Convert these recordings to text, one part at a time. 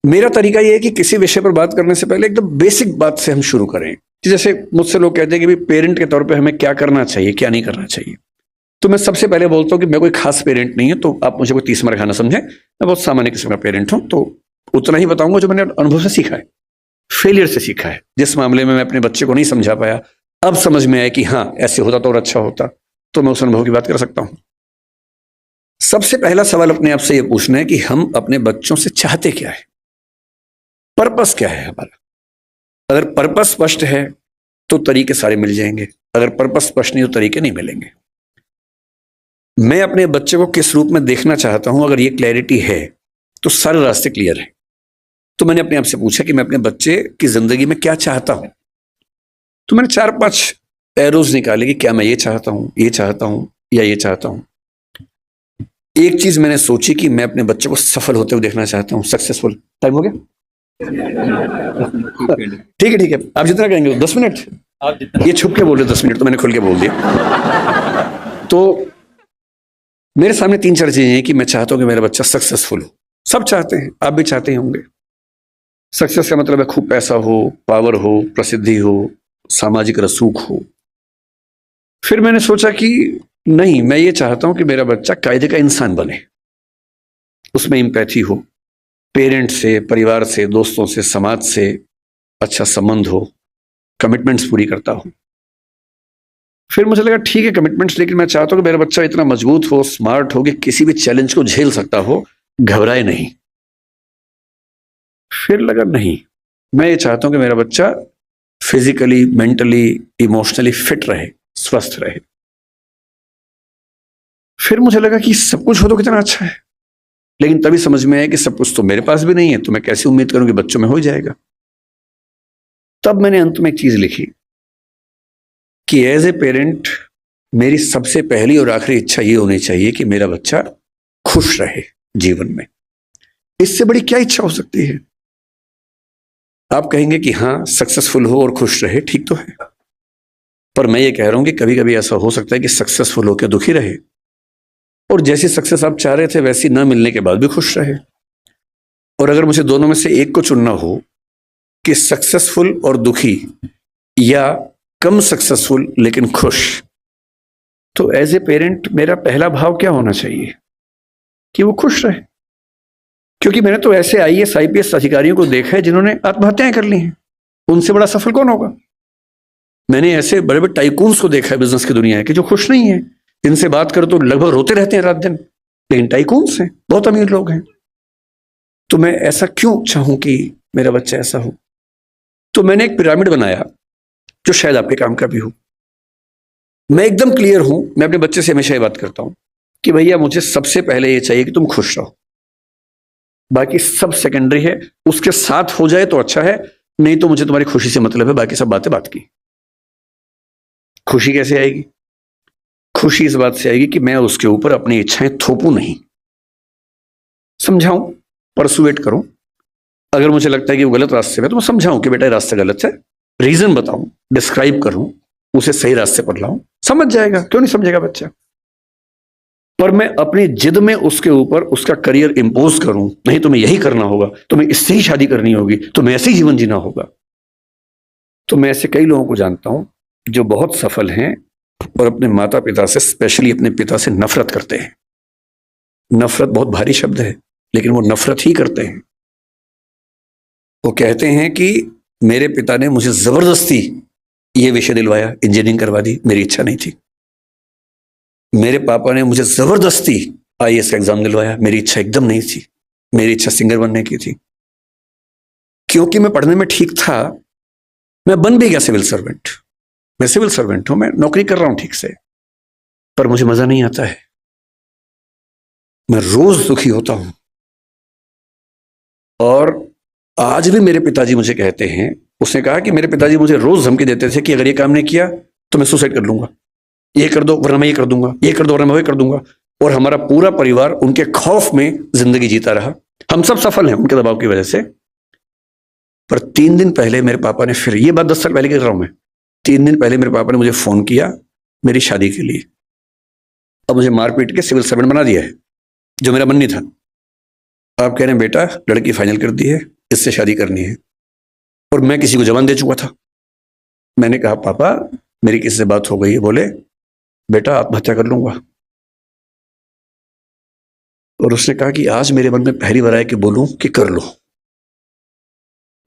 मेरा तरीका ये है कि किसी विषय पर बात करने से पहले एकदम बेसिक बात से हम शुरू करें। जैसे मुझसे लोग कहते हैं कि भाई पेरेंट के तौर पे हमें क्या करना चाहिए, क्या नहीं करना चाहिए। तो मैं सबसे पहले बोलता हूँ कि मैं कोई खास पेरेंट नहीं है, तो आप मुझे कोई 30 नंबर खाना समझें। मैं बहुत सामान्य किस्म का पेरेंट हूँ, तो उतना ही बताऊंगा जो मैंने अनुभव से सीखा है, फेलियर से सीखा है। जिस मामले में मैं अपने बच्चे को नहीं समझा पाया, अब समझ में आया कि हाँ ऐसे होता तो और अच्छा होता, तो मैं उस अनुभव की बात कर सकता हूँ। सबसे पहला सवाल अपने आप से यह पूछना है कि हम अपने बच्चों से चाहते क्या है, पर्पस क्या है हमारा। अगर पर्पस स्पष्ट है तो तरीके सारे मिल जाएंगे, अगर पर्पस स्पष्ट नहीं तो तरीके नहीं मिलेंगे। मैं अपने बच्चे को किस रूप में देखना चाहता हूं, अगर ये क्लैरिटी है तो सारे रास्ते क्लियर है। तो मैंने अपने आप से पूछा कि मैं अपने बच्चे की जिंदगी में क्या चाहता हूं। तो मैंने 4-5 एरोज निकाले कि क्या मैं ये चाहता हूं, ये चाहता हूं या ये चाहता हूं। एक चीज मैंने सोची कि मैं अपने बच्चे को सफल होते हुए देखना चाहता हूं, सक्सेसफुल। टाइम हो गया? ठीक है ठीक है, आप जितना कहेंगे 10 मिनट। आप जितना, ये छुप के बोल रहे 10 मिनट, तो मैंने खुल के बोल दिया। तो मेरे सामने 3-4 चीजें हैं कि मैं चाहता हूं कि मेरा बच्चा सक्सेसफुल हो। सब चाहते हैं, आप भी चाहते ही होंगे। सक्सेस का मतलब है खूब पैसा हो, पावर हो, प्रसिद्धि हो, सामाजिक रसूख हो। फिर मैंने सोचा कि नहीं, मैं ये चाहता हूं कि मेरा बच्चा कायदे का इंसान बने, उसमें इंपैथी हो, पेरेंट्स से, परिवार से, दोस्तों से, समाज से अच्छा संबंध हो, कमिटमेंट्स पूरी करता हो। फिर मुझे लगा ठीक है कमिटमेंट्स, लेकिन मैं चाहता हूं कि मेरा बच्चा इतना मजबूत हो, स्मार्ट हो कि किसी भी चैलेंज को झेल सकता हो, घबराए नहीं। फिर लगा नहीं, मैं ये चाहता हूं कि मेरा बच्चा फिजिकली, मेंटली, इमोशनली फिट रहे, स्वस्थ रहे। फिर मुझे लगा कि सब कुछ हो तो कितना अच्छा है, लेकिन तभी समझ में आया कि सब कुछ तो मेरे पास भी नहीं है, तो मैं कैसे उम्मीद करूं कि बच्चों में हो जाएगा। तब मैंने अंत में एक चीज लिखी कि एज ए पेरेंट मेरी सबसे पहली और आखिरी इच्छा ये होनी चाहिए कि मेरा बच्चा खुश रहे जीवन में। इससे बड़ी क्या इच्छा हो सकती है? आप कहेंगे कि हाँ सक्सेसफुल हो और खुश रहे, ठीक तो है, पर मैं ये कह रहा हूं कि कभी कभी ऐसा हो सकता है कि सक्सेसफुल होकर दुखी रहे, और जैसी सक्सेस आप चाह रहे थे वैसी ना मिलने के बाद भी खुश रहे। और अगर मुझे दोनों में से एक को चुनना हो कि सक्सेसफुल और दुखी, या कम सक्सेसफुल लेकिन खुश, तो एज ए पेरेंट मेरा पहला भाव क्या होना चाहिए? कि वो खुश रहे। क्योंकि मैंने तो ऐसे IAS IPS अधिकारियों को देखा है जिन्होंने आत्महत्याएं कर ली हैं, उनसे बड़ा सफल कौन होगा? मैंने ऐसे बड़े बड़े टाइकून्स को देखा है बिजनेस की दुनिया के, जो खुश नहीं है। इनसे बात करो तो लगभग रोते रहते हैं रात दिन, लेकिन टाइकून्स हैं, बहुत अमीर लोग हैं। तो मैं ऐसा क्यों चाहूं कि मेरा बच्चा ऐसा हो? तो मैंने एक पिरामिड बनाया जो शायद आपके काम का भी हो। मैं एकदम क्लियर हूं, मैं अपने बच्चे से हमेशा ये बात करता हूं कि भैया मुझे सबसे पहले ये चाहिए कि तुम खुश रहो, बाकी सब सेकेंडरी है। उसके साथ हो जाए तो अच्छा है, नहीं तो मुझे तुम्हारी खुशी से मतलब है, बाकी सब बातें बात की। खुशी कैसे आएगी? खुशी इस बात से आएगी कि मैं उसके ऊपर अपनी इच्छाएं थोपूं नहीं, समझाऊं, परसुएट करूं। अगर मुझे लगता है कि वो गलत रास्ते में, तो मैं समझाऊं कि बेटा रास्ता गलत है, रीजन बताऊं, डिस्क्राइब करूं, उसे सही रास्ते पर लाऊं, समझ जाएगा। क्यों नहीं समझेगा बच्चा? पर मैं अपनी जिद में उसके ऊपर उसका करियर इंपोज करूं, नहीं तुम्हें यही करना होगा, तुम्हें इससे ही शादी करनी होगी, तुम्हें ऐसे ही जीवन जीना होगा। तो मैं ऐसे कई लोगों को जानता हूं जो बहुत सफल हैं और अपने माता पिता से, स्पेशली अपने पिता से नफरत करते हैं। नफरत बहुत भारी शब्द है, लेकिन वो नफरत ही करते हैं। वो कहते हैं कि मेरे पिता ने मुझे जबरदस्ती ये विषय दिलवाया, इंजीनियरिंग करवा दी, मेरी इच्छा नहीं थी। मेरे पापा ने मुझे जबरदस्ती IAS का एग्जाम दिलवाया, मेरी इच्छा एकदम नहीं थी। मेरी इच्छा सिंगर बनने की थी। क्योंकि मैं पढ़ने में ठीक था, मैं बन भी गया सिविल सर्वेंट। मैं सिविल सर्वेंट हूं, मैं नौकरी कर रहा हूं ठीक से, पर मुझे मजा नहीं आता है। मैं रोज दुखी होता हूं। और आज भी मेरे पिताजी मुझे कहते हैं, उसने कहा कि मेरे पिताजी मुझे रोज धमकी देते थे कि अगर ये काम नहीं किया तो मैं सुसाइड कर लूंगा, ये कर दो वरना मैं ये कर दूंगा, ये कर दो वरना मैं वो कर दूंगा। और हमारा पूरा परिवार उनके खौफ में जिंदगी जीता रहा। हम सब सफल हैं उनके दबाव की वजह से। पर 3 दिन पहले मेरे पापा ने, फिर ये बात 10 साल पहले कर रहा हूं मैं, 3 दिन पहले मेरे पापा ने मुझे फोन किया मेरी शादी के लिए। अब मुझे मार पीट के सिविल सर्वेंट बना दिया है, जो मेरा मन नहीं था। आप कह रहे हैं बेटा लड़की फाइनल कर दी है, इससे शादी करनी है, और मैं किसी को जवान दे चुका था। मैंने कहा पापा मेरी किसी से बात हो गई है। बोले बेटा आत्महत्या कर लूंगा। और उसने कहा कि आज मेरे मन में पहली बार आया कि बोलूं कि कर लो।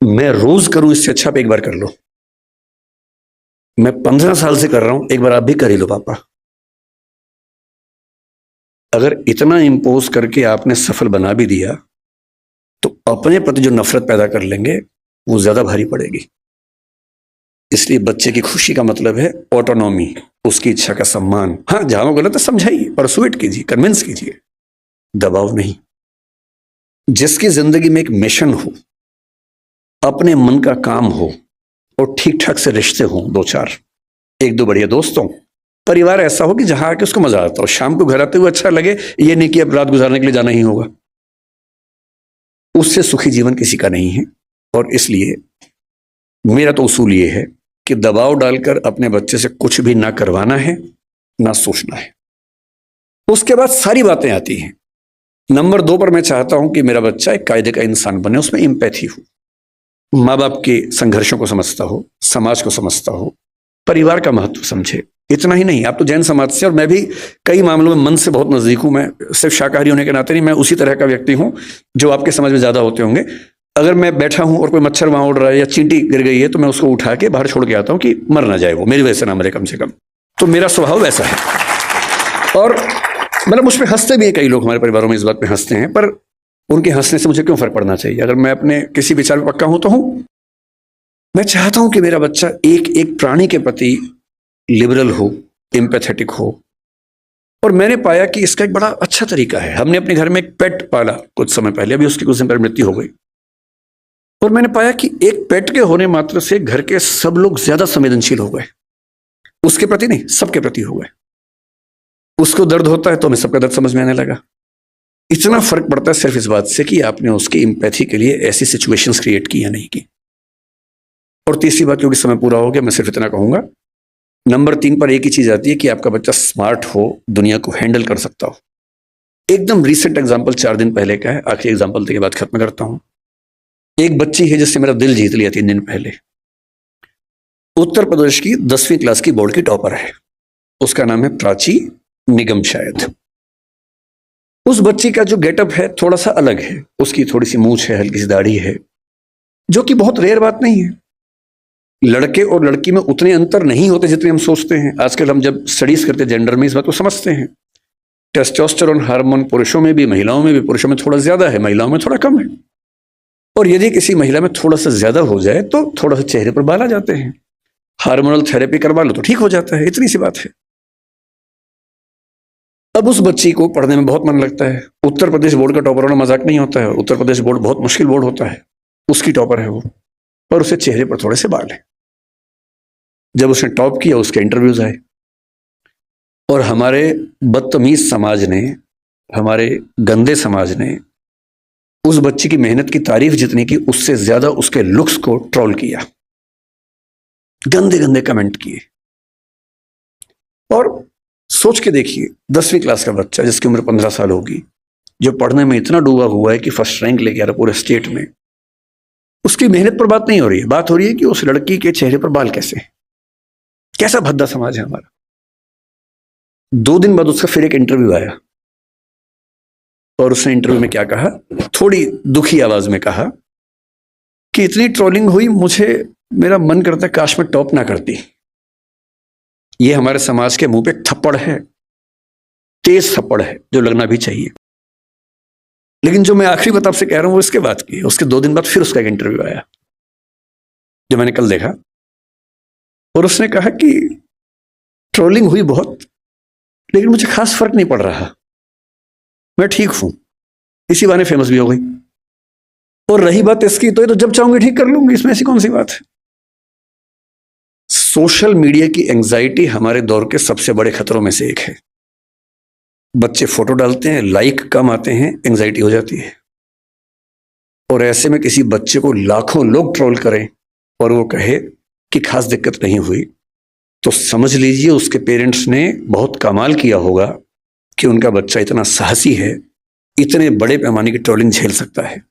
मैं रोज करूं इससे अच्छा आप एक बार कर लो। मैं 15 साल से कर रहा हूं, एक बार आप भी कर ही लो पापा। अगर इतना इंपोज करके आपने सफल बना भी दिया तो अपने प्रति जो नफरत पैदा कर लेंगे वो ज्यादा भारी पड़ेगी। इसलिए बच्चे की खुशी का मतलब है ऑटोनॉमी, उसकी इच्छा का सम्मान। हाँ जहां वो गलत है समझाइए, परसुएट कीजिए, कन्विंस कीजिए, दबाव नहीं। जिसकी जिंदगी में एक मिशन हो, अपने मन का काम हो और ठीक ठाक से रिश्ते हों, 2-4, 1-2 बढ़िया दोस्त हों, परिवार ऐसा हो कि जहां आके उसको मजा आता हो, शाम को घर आते हुए अच्छा लगे, ये नहीं कि अब रात गुजारने के लिए जाना ही होगा। उससे सुखी जीवन किसी का नहीं है। और इसलिए मेरा तो उसूल ये है कि दबाव डालकर अपने बच्चे से कुछ भी ना करवाना है, ना सोचना है। उसके बाद सारी बातें आती हैं। नंबर 2 पर मैं चाहता हूं कि मेरा बच्चा एक कायदे का इंसान बने, उसमें एम्पैथी हो, माँ बाप के संघर्षों को समझता हो, समाज को समझता हो, परिवार का महत्व समझे। इतना ही नहीं, आप तो जैन समाज से, और मैं भी कई मामलों में मन से बहुत नजदीक हूं। मैं सिर्फ शाकाहारी होने के नाते नहीं, मैं उसी तरह का व्यक्ति हूं जो आपके समाज में ज्यादा होते होंगे। अगर मैं बैठा हूं और कोई मच्छर वहां उड़ रहा है या चींटी गिर गई है तो मैं उसको उठा के बाहर छोड़ के आता हूं कि मर ना जाए, वो मेरी वजह से ना मरे कम से कम। तो मेरा स्वभाव वैसा है। और मतलब मुझ पर हंसते भी है कई लोग, हमारे परिवारों में इस बात पे हंसते हैं, पर उनके हंसने से मुझे क्यों फर्क पड़ना चाहिए? अगर मैं अपने किसी विचार में पक्का हूं तो हूं। मैं चाहता हूं कि मेरा बच्चा एक एक प्राणी के प्रति लिबरल हो, एम्पैथेटिक हो। और मैंने पाया कि इसका एक बड़ा अच्छा तरीका है। हमने अपने घर में एक पेट पाला कुछ समय पहले, अभी उसकी कुछ दिन पहले मृत्यु हो गई। और मैंने पाया कि एक पेट के होने मात्र से घर के सब लोग ज्यादा संवेदनशील हो गए, उसके प्रति नहीं, सबके प्रति हो गए। उसको दर्द होता है तो हमें सबका दर्द समझ में आने लगा। इतना फर्क पड़ता है सिर्फ इस बात से कि आपने उसकी एम्पैथी के लिए ऐसी सिचुएशंस क्रिएट की या नहीं की। और तीसरी बात, क्योंकि समय पूरा हो गया, मैं सिर्फ इतना कहूंगा, नंबर 3 पर एक ही चीज आती है कि आपका बच्चा स्मार्ट हो, दुनिया को हैंडल कर सकता हो। एकदम रिसेंट एग्जांपल 4 दिन पहले का है, आखिरी एग्जांपल के बाद खत्म करता हूं। एक बच्ची है जिससे मेरा दिल जीत लिया 3 दिन पहले। उत्तर प्रदेश की 10वीं क्लास की बोर्ड की टॉपर है। उसका नाम है प्राची निगम शायद। उस बच्ची का जो गेटअप है थोड़ा सा अलग है। उसकी थोड़ी सी मूंछ है, हल्की सी दाढ़ी है, जो कि बहुत रेयर बात नहीं है। लड़के और लड़की में उतने अंतर नहीं होते जितने हम सोचते हैं। आजकल हम जब स्टडीज करते हैं जेंडर में, इस बात को समझते हैं। टेस्टोस्टेरोन हार्मोन पुरुषों में भी, महिलाओं में भी। पुरुषों में थोड़ा ज्यादा है, महिलाओं में थोड़ा कम है। और यदि किसी महिला में थोड़ा सा ज्यादा हो जाए तो थोड़ा सा चेहरे पर बाल आ जाते हैं। हार्मोनल थेरेपी करवा लो तो ठीक हो जाता है। इतनी सी बात है। अब उस बच्ची को पढ़ने में बहुत मन लगता है। उत्तर प्रदेश बोर्ड का टॉपर होना मजाक नहीं होता है। उत्तर प्रदेश बोर्ड बहुत मुश्किल बोर्ड होता है। उसकी टॉपर है वो, और उसे चेहरे पर थोड़े से बाल है। जब उसने टॉप किया उसके इंटरव्यूज आए, और हमारे बदतमीज समाज ने, हमारे गंदे समाज ने उस बच्ची की मेहनत की तारीफ जितनी की, उससे ज्यादा उसके लुक्स को ट्रोल किया, गंदे गंदे कमेंट किए। और सोच के देखिए, 10वीं क्लास का बच्चा जिसकी उम्र 15 साल होगी, जो पढ़ने में इतना डूबा हुआ है कि फर्स्ट रैंक लेके आ रहा पूरे स्टेट में, उसकी मेहनत पर बात नहीं हो रही है। बात हो रही है कि उस लड़की के चेहरे पर बाल कैसे। कैसा भद्दा समाज है हमारा। 2 दिन बाद उसका फिर एक इंटरव्यू आया, और उसने इंटरव्यू में क्या कहा, थोड़ी दुखी आवाज में कहा कि इतनी ट्रोलिंग हुई, मुझे मेरा मन करता है काश में टॉप ना करती। ये हमारे समाज के मुंह पे थप्पड़ है, तेज थप्पड़ है, जो लगना भी चाहिए। लेकिन जो मैं आखिरी बात आपसे कह रहा हूं वो इसके बाद की है। उसके 2 दिन बाद फिर उसका एक इंटरव्यू आया, जो मैंने कल देखा, और उसने कहा कि ट्रोलिंग हुई बहुत, लेकिन मुझे खास फर्क नहीं पड़ रहा, मैं ठीक हूं। इसी बहाने फेमस भी हो गई। और रही बात इसकी, तो ये तो जब चाहूंगी ठीक कर लूंगी, इसमें ऐसी कौन सी बात है। सोशल मीडिया की एंजाइटी हमारे दौर के सबसे बड़े खतरों में से एक है। बच्चे फोटो डालते हैं, लाइक कम आते हैं, एंजाइटी हो जाती है। और ऐसे में किसी बच्चे को लाखों लोग ट्रोल करें और वो कहे कि खास दिक्कत नहीं हुई, तो समझ लीजिए उसके पेरेंट्स ने बहुत कमाल किया होगा कि उनका बच्चा इतना साहसी है, इतने बड़े पैमाने की ट्रोलिंग झेल सकता है।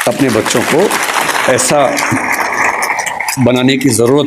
अपने बच्चों को ऐसा बनाने की ज़रूरत